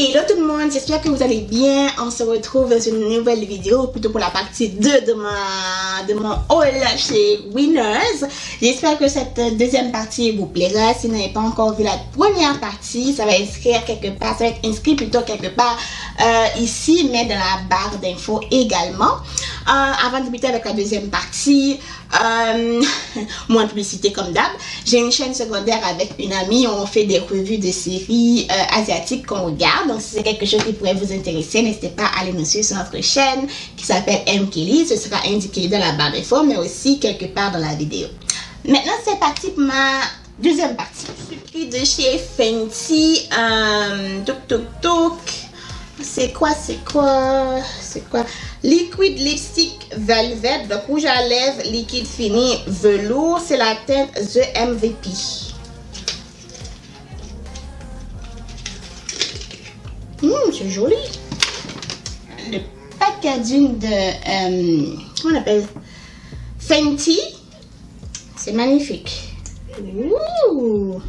Hello tout le monde, j'espère que vous allez bien. On se retrouve dans une nouvelle vidéo, plutôt pour la partie 2 de mon haul chez Winners. J'espère que cette deuxième partie vous plaira. Si vous n'avez pas encore vu la première partie, ça va inscrire quelque part, ça va être inscrit plutôt quelque part ici, mais dans la barre d'infos également. Avant de débuter avec la deuxième partie, moins de publicité comme d'hab. J'ai une chaîne secondaire avec une amie, on fait des revues de séries asiatiques qu'on regarde. Donc si c'est quelque chose qui pourrait vous intéresser, n'hésitez pas à aller nous suivre sur notre chaîne qui s'appelle M. Kelly. Ce sera indiqué dans la barre d'infos, mais aussi quelque part dans la vidéo. Maintenant c'est parti pour ma deuxième partie. Je suis pris de chez Fenty. C'est quoi? Liquid Lipstick Velvet, donc rouge à lèvres liquide fini velours. C'est la teinte The MVP. C'est joli. Le packaging de comment on appelle, Fenty, c'est magnifique. Ouh.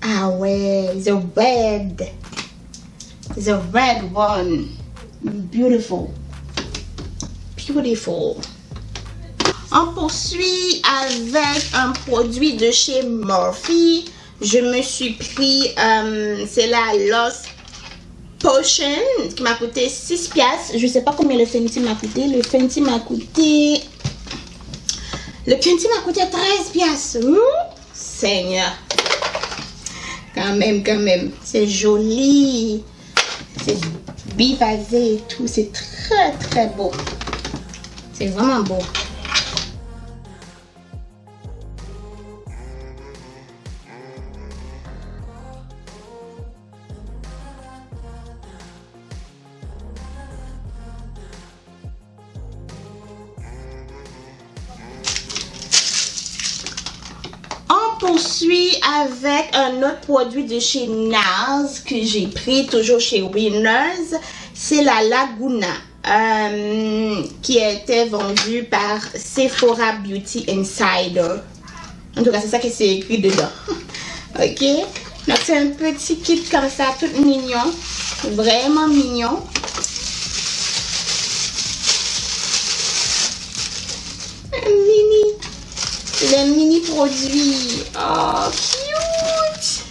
Ah ouais, the red one. Beautiful. On poursuit avec un produit de chez Morphe. Je me suis pris c'est la Lost Potion qui m'a coûté 6 piastres. Je sais pas combien le Fenty m'a coûté. Le Fenty m'a coûté 13 piastres. Seigneur. Quand même. C'est joli. C'est bivasé et tout. C'est très beau. C'est vraiment beau. Poursuit avec un autre produit de chez NARS que j'ai pris toujours chez Winners. C'est la Laguna qui était vendue par Sephora Beauty Insider. En tout cas, c'est ça qui s'est écrit dedans. Ok, donc c'est un petit kit comme ça, tout mignon, vraiment mignon. Les mini produits. Oh, cute.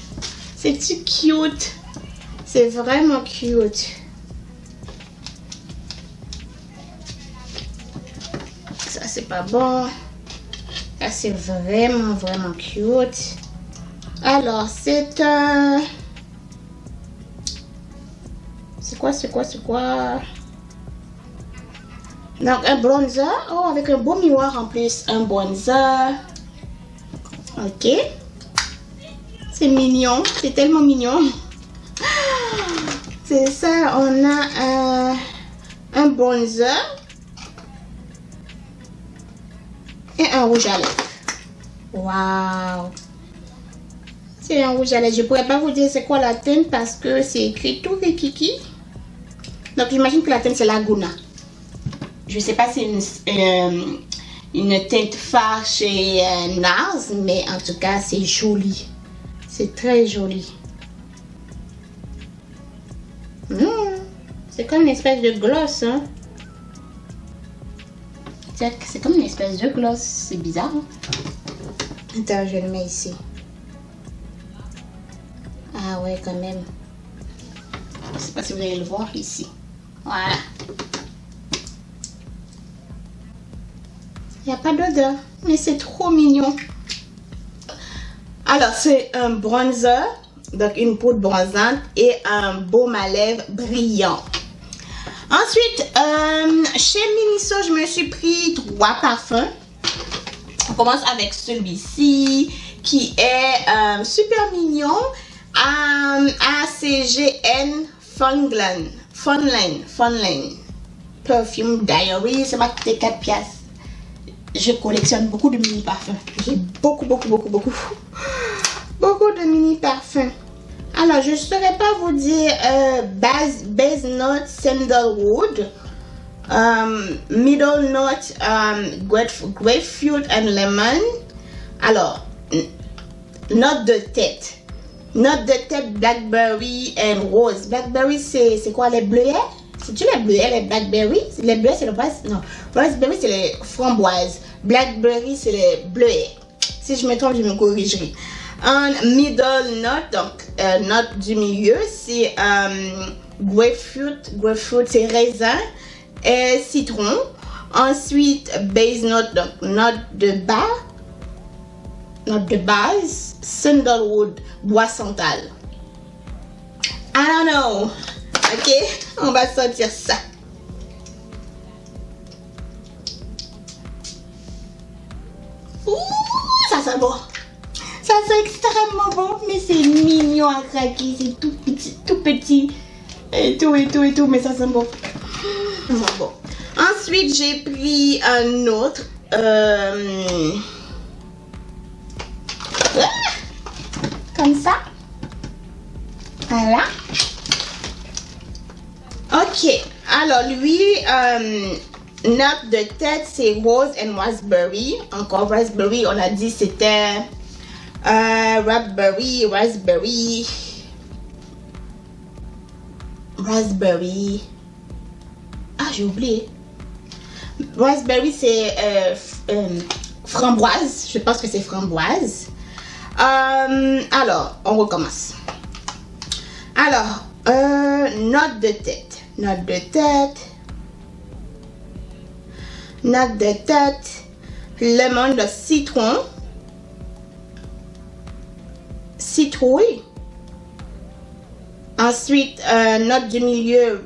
C'est-tu cute? C'est vraiment cute. Ça, c'est pas bon. Ça, c'est vraiment cute. Alors, c'est un... C'est quoi? Donc, un bronzer. Oh, avec un beau miroir en plus. Un bronzer. Ok. C'est mignon. C'est tellement mignon. C'est ça. On a un bronzer. Et un rouge à lèvres. Waouh. C'est un rouge à lèvres. Je pourrais pas vous dire c'est quoi la teinte parce que c'est écrit tout rikiki. Donc, j'imagine que la teinte c'est Laguna. Je sais pas si c'est une teinte phare chez NARS, mais en tout cas, c'est joli. C'est très joli. C'est comme une espèce de gloss, hein. C'est comme une espèce de gloss. C'est bizarre, hein? Attends, je le mets ici. Ah ouais, quand même. Je sais pas si vous allez le voir ici. Voilà. Il n'y a pas d'odeur, mais c'est trop mignon. Alors, c'est un bronzer, donc une poudre bronzante et un baume à lèvres brillant. Ensuite, chez Miniso, je me suis pris 3 parfums. On commence avec celui-ci qui est super mignon. ACGN Funland Perfume Diary. Ça m'a coûté 4 piastres. Je collectionne beaucoup de mini parfums. J'ai beaucoup de mini parfums. Alors, je ne saurais pas vous dire base note sandalwood, middle note grapefruit and lemon. Alors, note de tête. Note de tête blackberry et rose. Blackberry, c'est quoi, les bleuets? C'est-tu les bleuets, les blackberry? Les bleuets, c'est le non. Raspberry, c'est les framboises. Blackberry, c'est les bleuets. Si je me trompe, je me corrigerai. Un middle note, donc note du milieu, c'est grapefruit. Grapefruit, c'est raisin et citron. Ensuite, base note, donc note de bas. Note de base, sandalwood, bois santal. I don't know. Ok, on va sortir ça. Ouh, ça sent bon. Ça sent extrêmement bon, mais c'est mignon à craquer. C'est tout petit. Et tout, mais ça sent bon. Ça sent bon. Ensuite, j'ai pris un autre. Comme ça. Voilà. Ok. Alors, lui, note de tête, c'est rose and raspberry. Encore raspberry, on a dit c'était raspberry. Ah, j'ai oublié. Raspberry, c'est framboise. Je pense que c'est framboise. Alors, on recommence. Alors, note de tête. Note de tête. Lemon de citron. Citrouille. Ensuite, note du milieu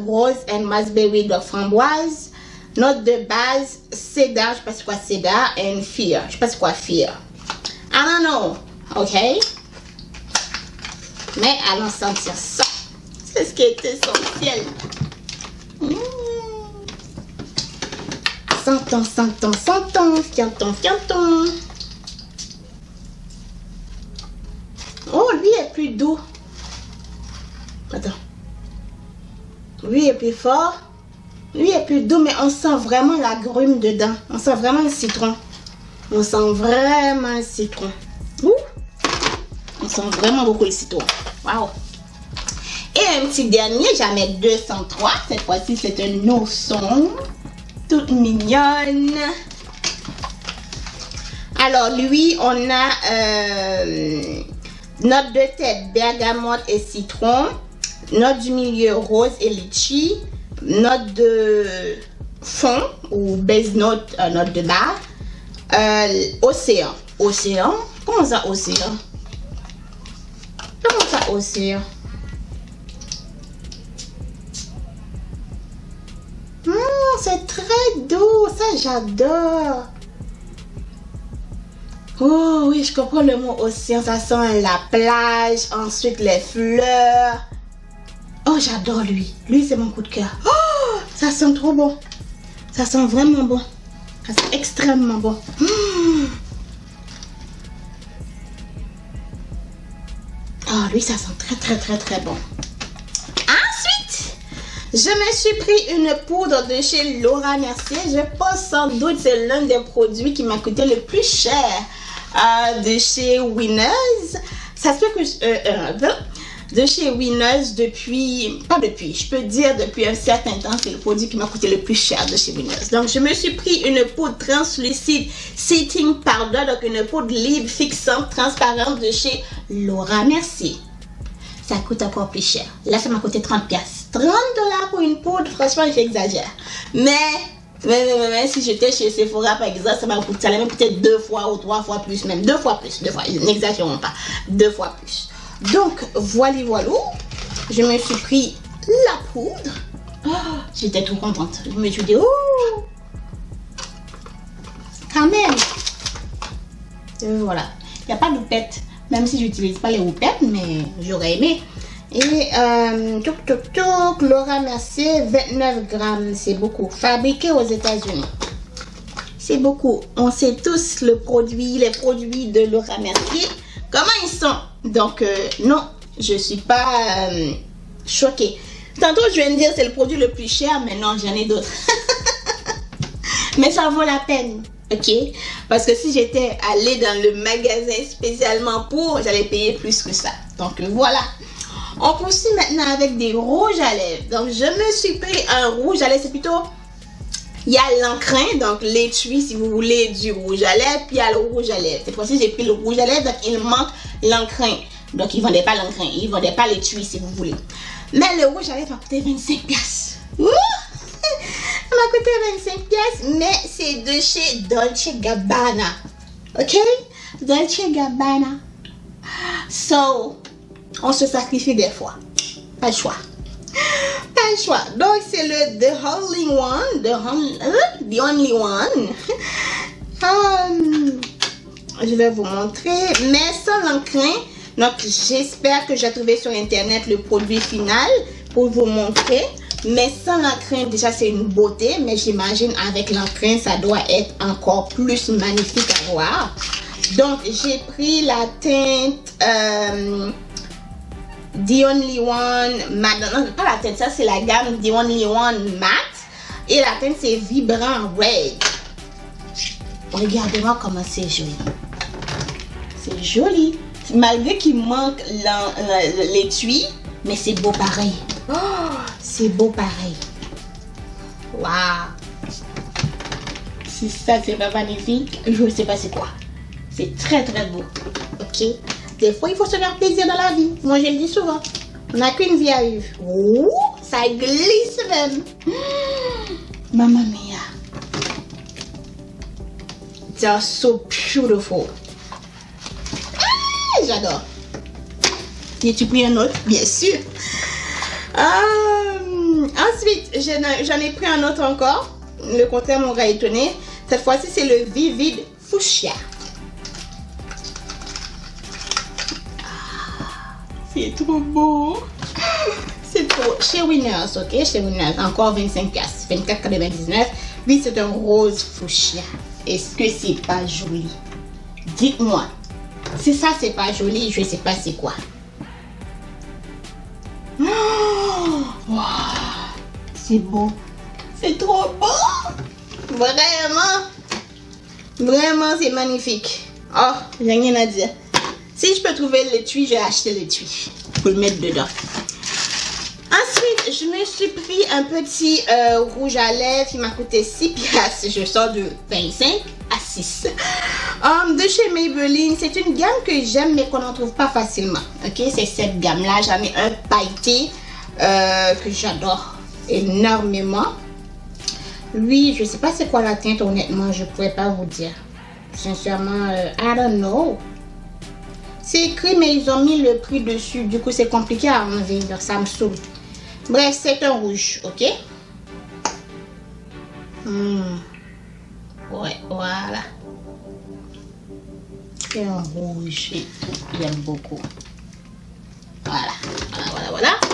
rose and raspberry de framboise. Note de base cédar, je sais pas c'est quoi cédar, and fear. Je sais pas c'est quoi fear. I don't know, ok? Mais allons sentir ça. C'est ce qui était essentiel. Sentons. Fiantons. Oh, lui est plus doux. Attends. Lui est plus fort. Lui est plus doux, mais on sent vraiment l'agrume dedans. On sent vraiment le citron. On sent vraiment le citron. Ouh. On sent vraiment beaucoup le citron. Waouh. Et un petit dernier, j'en mets 203. Cette fois-ci, c'est un ourson. Toute mignonne. Alors, lui, on a note de tête, bergamote et citron. Note du milieu, rose et litchi. Note de fond, ou base note, note de bas. Océan. Océan? Comment ça, océan? Comment ça, océan? C'est très doux. Ça, j'adore. Oh oui, je comprends le mot océan. Ça sent la plage. Ensuite, les fleurs. Oh, j'adore lui. Lui, c'est mon coup de cœur. Oh, ça sent trop bon. Ça sent vraiment bon. Ça sent extrêmement bon. Oh, lui, ça sent très bon. Ensuite, je me suis pris une poudre de chez Laura Mercier. Je pense sans doute c'est l'un des produits qui m'a coûté le plus cher de chez Winners. Ça se peut que de chez Winners depuis, pas depuis, je peux dire depuis un certain temps, c'est le produit qui m'a coûté le plus cher de chez Winners. Donc, je me suis pris une poudre translucide Setting Powder, donc une poudre libre, fixante, transparente de chez Laura Mercier. Ça coûte encore plus cher. Là, ça m'a coûté 30$. 30$ pour une poudre, franchement, j'exagère. Mais si j'étais chez Sephora, par exemple, ça allait me coûter 2 fois ou 3 fois plus, même 2 fois plus, n'exagérons pas, 2 fois plus. Donc, voilà. Je me suis pris la poudre. Oh, j'étais trop contente. Je me suis dit, oh, quand même. Voilà. Il n'y a pas de houppette. Même si je n'utilise pas les houpettes, mais j'aurais aimé. Et Laura Mercier, 29 grammes. C'est beaucoup. Fabriqué aux États-Unis. C'est beaucoup. On sait tous les produits de Laura Mercier. Comment ils sont? Donc, non, je ne suis pas choquée. Tantôt, je viens de dire c'est le produit le plus cher, mais non, j'en ai d'autres. Mais ça vaut la peine, ok? Parce que si j'étais allée dans le magasin spécialement pour, j'allais payer plus que ça. Donc voilà. On poursuit maintenant avec des rouges à lèvres. Donc je me suis pris un rouge à lèvres, c'est plutôt... Il y a l'encrin, donc l'étui si vous voulez du rouge à lèvres, puis il y a le rouge à lèvres. Cette fois-ci, j'ai pris le rouge à lèvres, donc il manque l'encrin. Donc ils ne vendaient pas l'encrin, ils ne vendaient pas l'étui si vous voulez. Mais le rouge à lèvres a coûté 25 piastres. Ça m'a coûté 25 piastres, mais c'est de chez Dolce Gabbana. Ok? Dolce Gabbana. So, on se sacrifie des fois. Pas le choix. Pas le choix. Donc, c'est le The Only One. The Only One. Je vais vous montrer. Mais sans l'encrin. Donc, j'espère que j'ai trouvé sur Internet le produit final pour vous montrer. Mais sans l'encrin, déjà, c'est une beauté. Mais j'imagine avec l'encrin, ça doit être encore plus magnifique à voir. Donc, j'ai pris la teinte... The Only One matte, non, pas la teinte, ça c'est la gamme The Only One matte. Et la teinte c'est Vibrant Red. Regardez-moi comment c'est joli. C'est joli. Malgré qu'il manque l'étui, mais c'est beau pareil. Oh, c'est beau pareil. Waouh. Si ça c'est pas magnifique, je ne sais pas c'est quoi. C'est très très beau. Ok. Des fois, il faut se faire plaisir dans la vie. Moi, je le dis souvent. On n'a qu'une vie à vivre. Ouh, ça glisse même. Mamma mia. They are so beautiful. Ah, j'adore. Et tu pris un autre? Bien sûr. Ensuite, j'en ai pris un autre encore. Le contraire m'aura étonné. Cette fois-ci, c'est le Vivid Fuchsia. C'est trop beau. C'est trop. Chez Winners, ok? Chez Winners, encore 25 piastres. 24,99. Oui, c'est un rose fuchsia. Est-ce que c'est pas joli? Dites-moi. Si ça, c'est pas joli, je sais pas c'est quoi. Oh, wow. C'est beau. C'est trop beau. Vraiment. Vraiment, c'est magnifique. Oh, j'ai rien à dire. Si je peux trouver l'étui, je vais acheter l'étui pour le mettre dedans. Ensuite, je me suis pris un petit rouge à lèvres qui m'a coûté 6 piastres. Je sors de 25 à 6. De chez Maybelline, c'est une gamme que j'aime mais qu'on n'en trouve pas facilement. Ok, c'est cette gamme-là. J'en ai un pailleté que j'adore énormément. Lui, je ne sais pas c'est quoi la teinte, honnêtement, je ne pourrais pas vous dire. Sincèrement, I don't know. C'est écrit, mais ils ont mis le prix dessus. Du coup, c'est compliqué à enlever. Donc, ça me saoule. Bref, c'est un rouge, ok? Ouais, voilà. C'est un rouge. J'aime beaucoup. Voilà.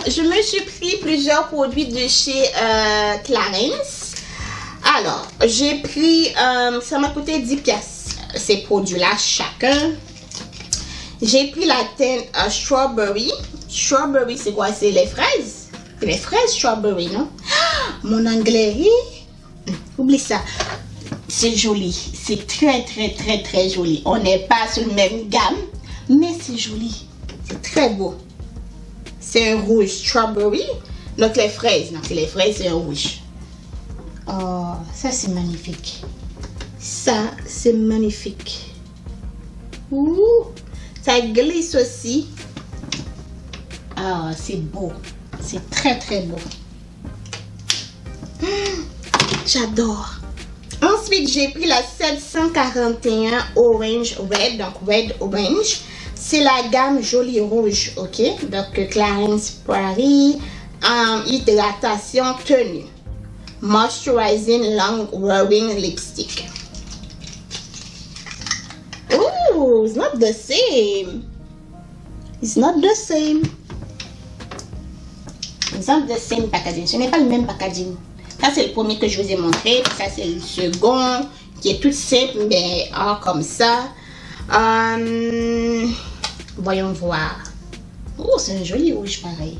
Je me suis pris plusieurs produits de chez Clarins. Alors, j'ai pris... ça m'a coûté 10 piastres. Ces produits-là, chacun. J'ai pris la teinte Strawberry. Strawberry, c'est quoi? C'est les fraises. Les fraises Strawberry, non? Mon anglais, oublie ça. C'est joli. C'est très joli. On n'est pas sur la même gamme, mais c'est joli. C'est très beau. C'est un rouge Strawberry. Donc les fraises, non, c'est les fraises, c'est un rouge. Oh, ça c'est magnifique. Ça, c'est magnifique. Ouh! Ça glisse aussi. Ah, c'est beau. C'est très beau. J'adore. Ensuite, j'ai pris la 741 Orange Red. Donc, Red Orange. C'est la gamme Jolie Rouge. Ok. Donc, Clarins Prairie. Hydratation tenue. Moisturizing Long Wearing Lipstick. Oh, it's not the same. It's not the same. It's not the same packaging. Ce n'est pas le même packaging. Ça, c'est le premier que je vous ai montré. Ça, c'est le second qui est tout simple, mais comme ça. Voyons voir. Oh, c'est un joli rouge pareil.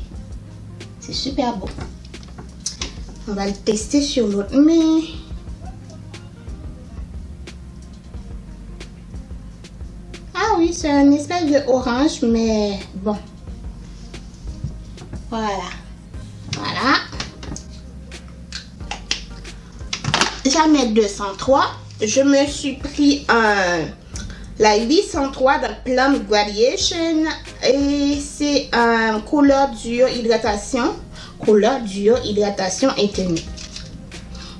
C'est super beau. On va le tester sur l'autre main. Ah oui, c'est une espèce de orange, mais bon, Voilà. Voilà. Jamais 203. Je me suis pris la 803 de Plum Gradation et c'est couleur dure hydratation. Couleur dure hydratation et tenue.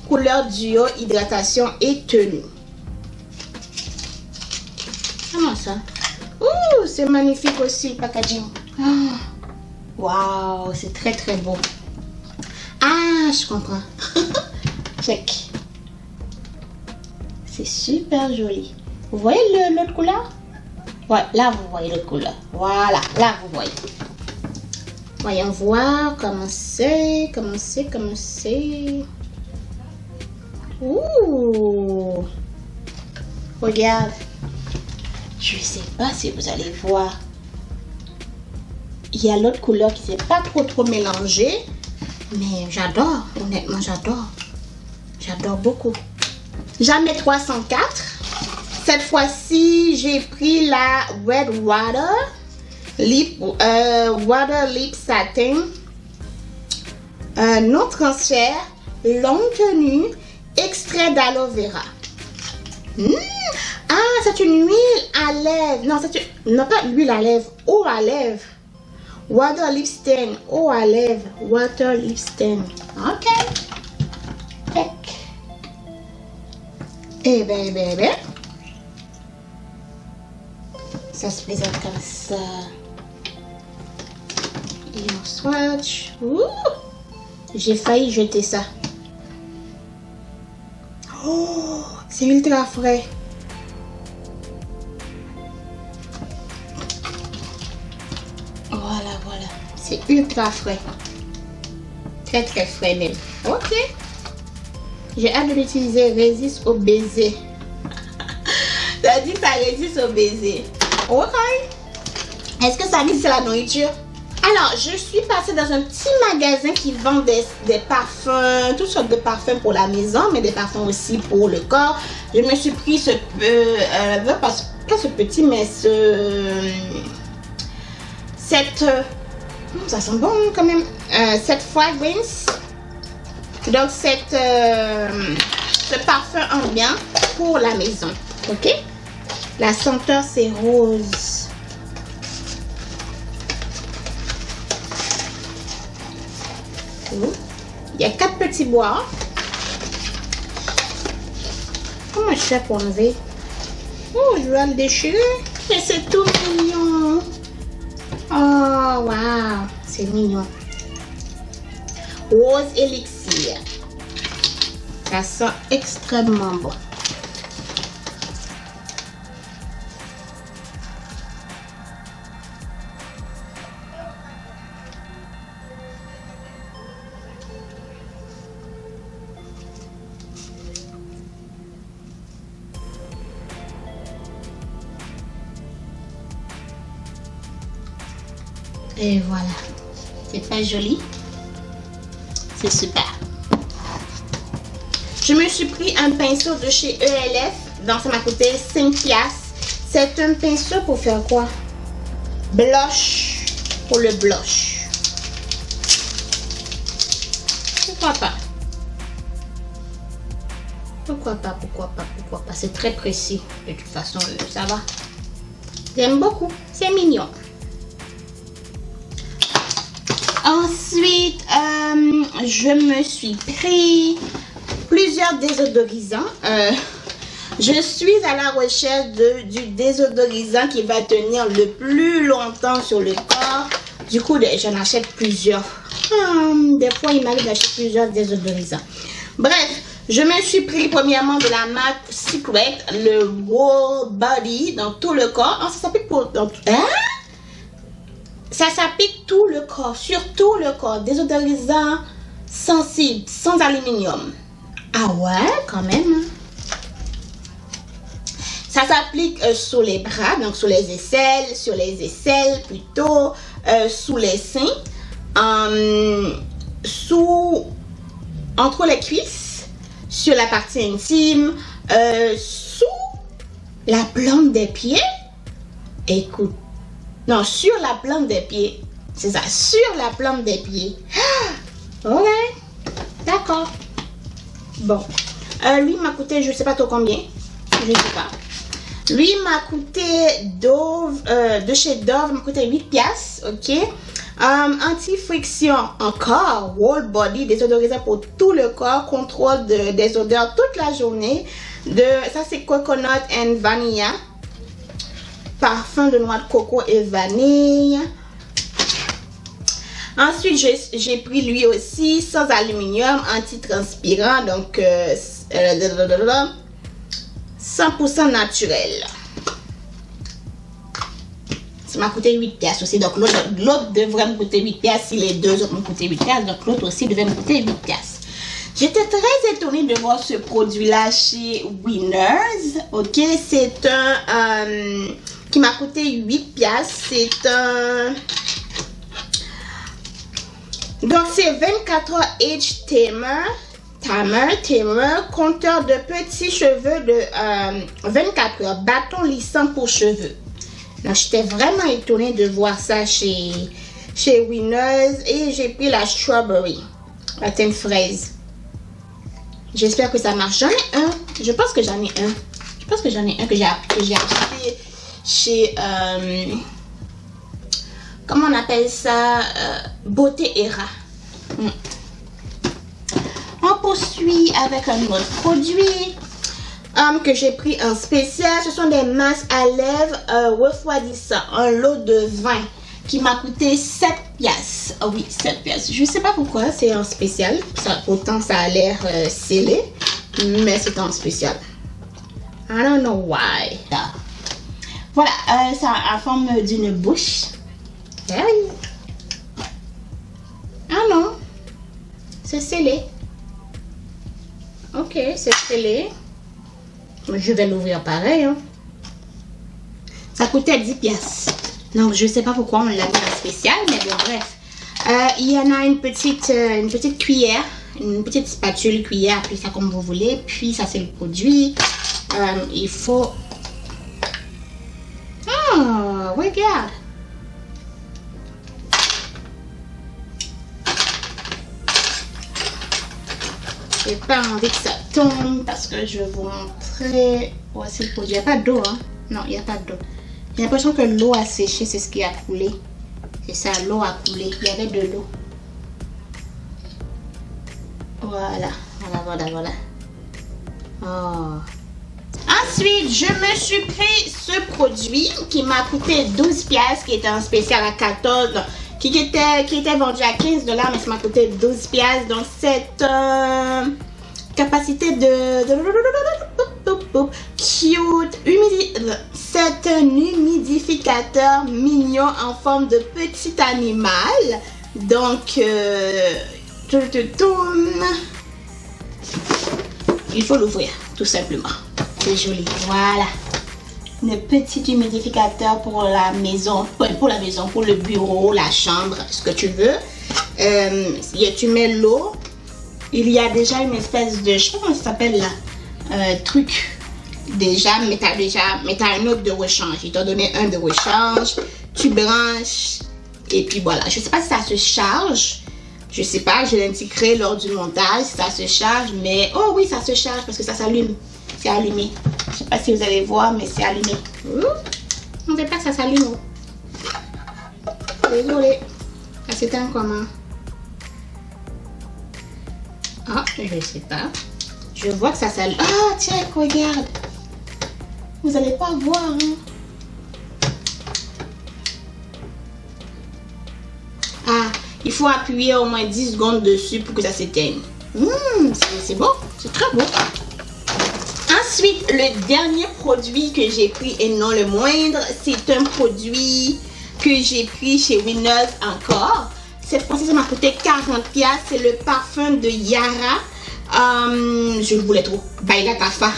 Couleur dure hydratation et tenue. Comment ça? Ouh, c'est magnifique aussi le packaging. Waouh, c'est très très beau. Ah, je comprends. Check. C'est super joli. Vous voyez l'autre couleur? Ouais, là vous voyez l'autre couleur. Voilà, là vous voyez. Voyons voir comment c'est. Ouh. Regarde. Je ne sais pas si vous allez voir. Il y a l'autre couleur qui ne s'est pas trop mélangée. Mais j'adore. Honnêtement, j'adore. J'adore beaucoup. Jamais 304. Cette fois-ci, j'ai pris la Red Water Lip Satin. Non transfert, longue tenue, extrait d'aloe vera. Ah, c'est une huile à lèvres. Non, c'est une... non, pas l'huile à lèvres, eau à lèvres. Water Lip Stain, eau à lèvres. Water Lip Stain. Ok. Check. Eh ben. Ça se présente comme ça. Et on swatch. Ouh! J'ai failli jeter ça. Oh! C'est ultra frais. Voilà. C'est ultra frais. Très frais même. Ok. J'ai hâte de l'utiliser. Résiste au baiser. Ça dit ça résiste au baiser. Ok. Est-ce que ça résiste à la nourriture? Alors, je suis passée dans un petit magasin qui vend des parfums, toutes sortes de parfums pour la maison, mais des parfums aussi pour le corps. Je me suis pris ce pas ce petit, mais ça sent bon quand même. Cette fragrance. Donc, ce parfum ambiant pour la maison. Ok? La senteur, c'est rose. Il y a 4 petits bois. Comment je fais pour enlever? Oh, je vais le déchirer. Mais c'est tout mignon. Oh, wow. C'est mignon. Rose élixir. Ça sent extrêmement bon. Et voilà. C'est pas joli. C'est super. Je me suis pris un pinceau de chez ELF. Donc ça m'a coûté 5 piastres. C'est un pinceau pour faire quoi? Blush. Pour le blush. Pourquoi pas? Pourquoi pas? C'est très précis. De toute façon, ça va. J'aime beaucoup. C'est mignon. Ensuite, je me suis pris plusieurs désodorisants. Je suis à la recherche du désodorisant qui va tenir le plus longtemps sur le corps. Du coup, j'en achète plusieurs. Des fois, il m'arrive d'acheter plusieurs désodorisants. Bref, je me suis pris premièrement de la marque Secret, le Whole Body dans tout le corps. Oh, ça s'applique pour... Ça s'applique tout le corps, sur tout le corps. Désodorisant sensible, sans aluminium. Ah ouais, quand même. Ça s'applique sous les bras, donc sous les aisselles plutôt, sous les seins, entre les cuisses, sur la partie intime, sous la plante des pieds. Écoute. Non, sur la plante des pieds. C'est ça, sur la plante des pieds. Ok, d'accord. Bon, lui m'a coûté, je sais pas trop combien. Je sais pas. Lui m'a coûté Dove, de chez Dove, m'a coûté 8 piastres, ok. Anti-friction encore, whole body, désodorisant pour tout le corps, contrôle des odeurs toute la journée. Ça c'est coconut and vanilla. Parfum de noix de coco et vanille. Ensuite, j'ai pris lui aussi, sans aluminium, anti-transpirant, donc 100% naturel. Ça m'a coûté 8 piastres aussi, donc l'autre devrait me coûter 8 piastres si les deux autres m'ont coûté 8 piastres, donc l'autre aussi devait me coûter 8 piastres. J'étais très étonnée de voir ce produit-là chez Winners, ok, c'est un qui m'a coûté 8 piastres, c'est un... Donc c'est 24 H Tamer, compteur de petits cheveux de 24 heures, bâton lissant pour cheveux. Donc j'étais vraiment étonnée de voir ça chez Winners et j'ai pris la strawberry, la teinte fraise. J'espère que ça marche. J'en ai un, je pense que j'en ai un. Je pense que j'en ai un que j'ai acheté chez, comment on appelle ça, Beauté Era. On poursuit avec un autre produit que j'ai pris en spécial. Ce sont des masques à lèvres refroidissants. Un lot de 20 qui m'a coûté 7 piastres. Ah oui, 7 piastres. Je ne sais pas pourquoi c'est en spécial. Autant ça a l'air scellé, mais c'est en spécial. I don't know why. Voilà, ça a la forme d'une bouche. Ah oui. Ah non, c'est scellé. Ok, c'est scellé. Je vais l'ouvrir pareil. Hein. Ça coûtait 10 piastres. Donc, je ne sais pas pourquoi on l'a mis en spécial, mais bon, bref. Il y en a une petite cuillère, une petite spatule, cuillère, appelez ça comme vous voulez. Puis, ça, c'est le produit. Il faut... Oh, regarde. J'ai pas envie que ça tombe parce que je vais vous montrer. Voici le produit. Il n'y a pas d'eau, hein? Non, il n'y a pas d'eau. J'ai l'impression que l'eau a séché, c'est ce qui a coulé. C'est ça, l'eau a coulé. Il y avait de l'eau. Voilà. Oh. Ensuite, je me suis pris ce produit qui m'a coûté 12 piastres, qui était en spécial à 14, qui était vendu à 15 $, mais ça m'a coûté 12 piastres. Donc, cette capacité de cute, c'est un humidificateur mignon en forme de petit animal. Donc, il faut l'ouvrir, tout simplement. C'est joli, voilà. Le petit humidificateur pour la maison, pour le bureau, la chambre, ce que tu veux. Tu mets l'eau. Il y a déjà une espèce de, je sais pas comment ça s'appelle là, truc. Déjà, mais t'as un autre de rechange. Ils t'ont donné un de rechange. Tu branches. Et puis voilà. Je sais pas si ça se charge. Je sais pas, je l'indiquerai lors du montage si ça se charge. Mais, oh oui, ça se charge parce que ça s'allume. C'est allumé. Je sais pas si vous allez voir, mais c'est allumé. On ne veut pas que ça s'allume. Désolée. Ça s'éteint comment? Ah, je sais pas. Je vois que ça s'allume. Ah, tiens, regarde. Vous n'allez pas voir, hein. Ah, il faut appuyer au moins 10 secondes dessus pour que ça s'éteigne. C'est beau. C'est très beau. Ensuite, le dernier produit que j'ai pris et non le moindre, c'est un produit que j'ai pris chez Winners encore. Cette fois-ci, ça m'a coûté 40 piastres. C'est le parfum de Yara. Je le voulais trop. Baila Tafa.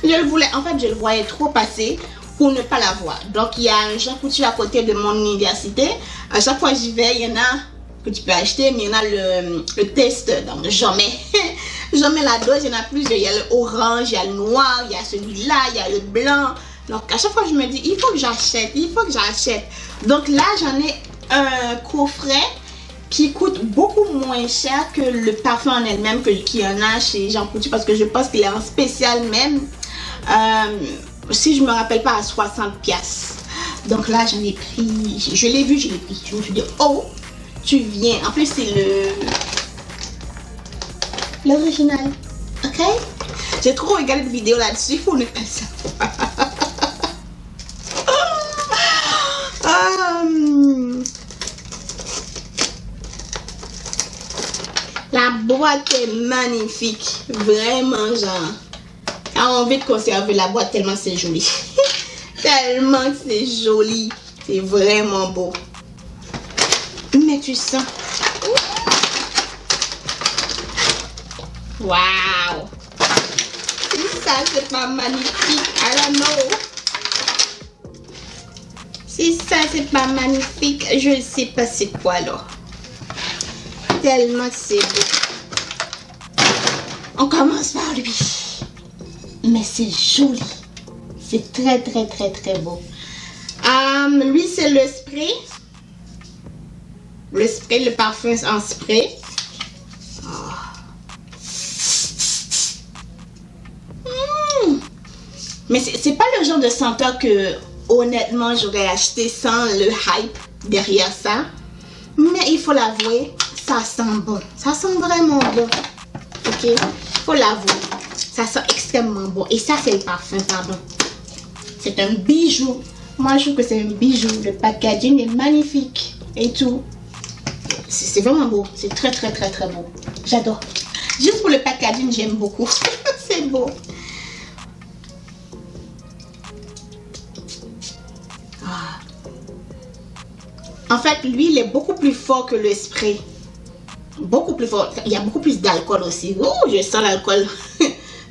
Je le voulais. En fait, je le voyais trop passer pour ne pas l'avoir. Donc, il y a un Jean Coutu à côté de mon université. À chaque fois que j'y vais, il y en a que tu peux acheter, mais il y en a le test. Donc, j'en mets la dose. Il y en a plusieurs. Il y a l'orange, il y a le noir, il y a celui-là, il y a le blanc. Donc, à chaque fois, je me dis, il faut que j'achète. Donc, là, j'en ai un coffret qui coûte beaucoup moins cher que le parfum en elle-même qu'il y en a chez Jean Coutu, parce que je pense qu'il est en spécial même, si je me rappelle pas, à 60 piastres. Donc là j'en ai pris, je l'ai vu, je l'ai pris. Je me suis dit, oh, tu viens. En plus c'est l'original, ok? J'ai trop regardé de vidéos là-dessus, il faut ne pas savoir. La boîte est magnifique, vraiment genre. J'ai envie de conserver la boîte tellement c'est joli. Tellement c'est joli, c'est vraiment beau. Mais tu sens. Waouh! Si ça c'est pas magnifique, I don't know. Si ça c'est pas magnifique, je sais pas c'est quoi alors. Tellement c'est beau. On commence par lui. Mais c'est joli. C'est très très très très beau. Lui c'est le spray. Le spray, le parfum en spray. Mais c'est pas le genre de senteur que honnêtement j'aurais acheté sans le hype derrière ça. Mais il faut l'avouer, ça sent bon. Ça sent vraiment bon. Ok, il faut l'avouer. Ça sent extrêmement bon. Et ça c'est le parfum, pardon. C'est un bijou. Moi je trouve que c'est un bijou. Le packaging est magnifique. Et tout. C'est vraiment beau. C'est très très très très beau. J'adore. Juste pour le packaging, j'aime beaucoup. C'est beau. En fait, lui, il est beaucoup plus fort que le spray. Beaucoup plus fort. Il y a beaucoup plus d'alcool aussi. Oh, je sens l'alcool.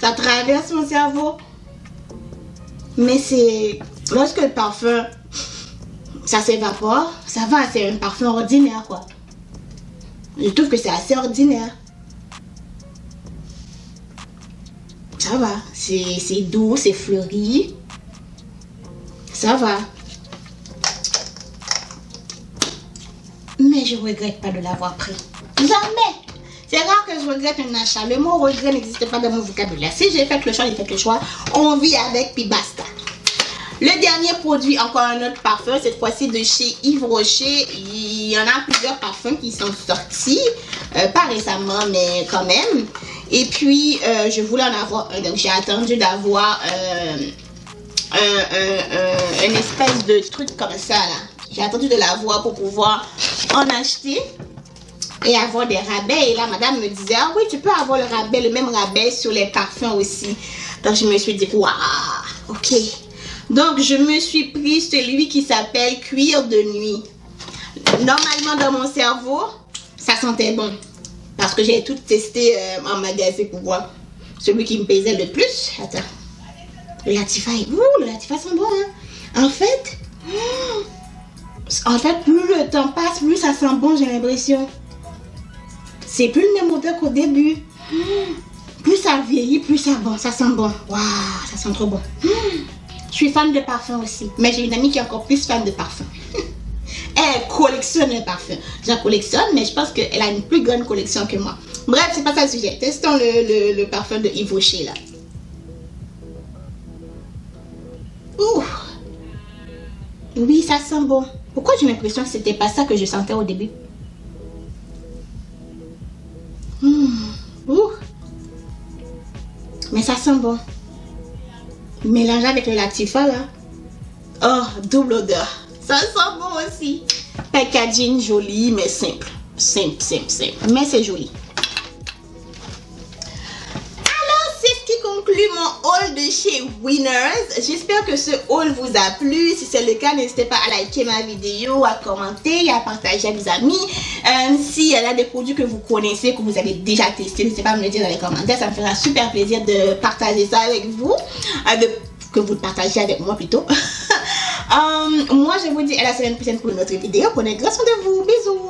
Ça traverse mon cerveau. Mais c'est... Lorsque le parfum, ça s'évapore, ça va. C'est un parfum ordinaire, quoi. Je trouve que c'est assez ordinaire. Ça va. C'est doux, c'est fleuri. Ça va. Mais je regrette pas de l'avoir pris. Jamais. C'est rare que je regrette un achat. Le mot regret n'existe pas dans mon vocabulaire. Si j'ai fait le choix, j'ai fait le choix. On vit avec, puis basta. Le dernier produit, encore un autre parfum, cette fois-ci de chez Yves Rocher. Il y en a plusieurs parfums qui sont sortis. Pas récemment, mais quand même. Et puis, je voulais en avoir un. Donc, j'ai attendu d'avoir une espèce de truc comme ça, là. J'ai attendu de l'avoir pour pouvoir en acheter et avoir des rabais. Et là, madame me disait, ah oui, tu peux avoir le rabais, le même rabais sur les parfums aussi. Donc, je me suis dit, waouh, ok. Donc, je me suis pris celui qui s'appelle Cuir de nuit. Normalement, dans mon cerveau, ça sentait bon. Parce que j'ai tout testé en magasin pour voir celui qui me pesait le plus. Attends. Le Latifa est beau, le Latifa sent bon, hein. En fait, plus le temps passe, plus ça sent bon, j'ai l'impression. C'est plus le même odeur qu'au début. Plus ça vieillit, plus ça bon. Ça sent bon. Waouh, ça sent trop bon. Je suis fan de parfum aussi. Mais j'ai une amie qui est encore plus fan de parfum. Elle collectionne les parfums. J'en collectionne, mais je pense qu'elle a une plus grande collection que moi. Bref, c'est pas ça le sujet. Testons le parfum de Yves Rocher, là. Ouh. Oui, ça sent bon. Pourquoi j'ai l'impression que c'était pas ça que je sentais au début? Ouh. Mais ça sent bon. Mélangé avec le Latifa là. Oh, double odeur. Ça sent bon aussi. Packaging joli mais simple. Simple. Mais c'est joli. Conclut mon haul de chez Winners. J'espère que ce haul vous a plu. Si c'est le cas, n'hésitez pas à liker ma vidéo, à commenter, à partager à vos amis. S'il y a des produits que vous connaissez, que vous avez déjà testé, n'hésitez pas à me le dire dans les commentaires. Ça me fera super plaisir de partager ça avec vous. Que vous le partagez avec moi plutôt. Moi, je vous dis à la semaine prochaine pour une autre vidéo. Prenez grand soin de vous. Bisous.